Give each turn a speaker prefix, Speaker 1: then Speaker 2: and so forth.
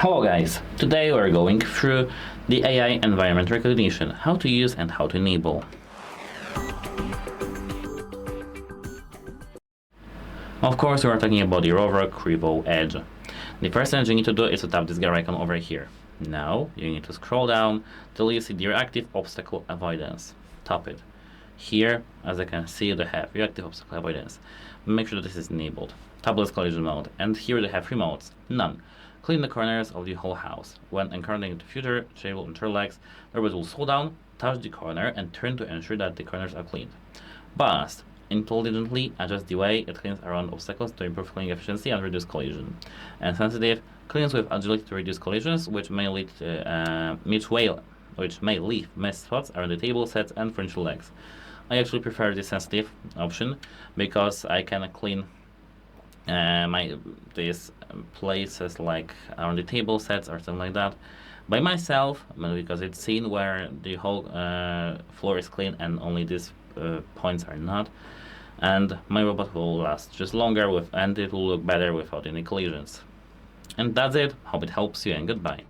Speaker 1: Hello guys, today we're going through the AI environment recognition, how to use and how to enable. Of course, we are talking about the ROBOROCK Qrevo Edge. The first thing you need to do is to tap this gear icon over here. Now, you need to scroll down till you see the Reactive Obstacle Avoidance. Tap it. Here, as you can see, they have Reactive Obstacle Avoidance. Make sure that this is enabled. Topless Collision Mode. And here they have three modes. None. Clean the corners of the whole house. When encountering the future table interlegs, the robot will slow down, touch the corner, and turn to ensure that the corners are cleaned. Balanced. Intelligently adjust the way it cleans around obstacles to improve cleaning efficiency and reduce collision. And sensitive. Cleans with agility to reduce collisions, which may lead to which may leave messed spots around the table, sets, and furniture legs. I actually prefer the sensitive option because I can clean these places like around the table sets or something like that by myself, because it's seen where the whole floor is clean and only these points are not, and my robot will last just longer and it will look better without any collisions. And that's it. Hope it helps you, and goodbye.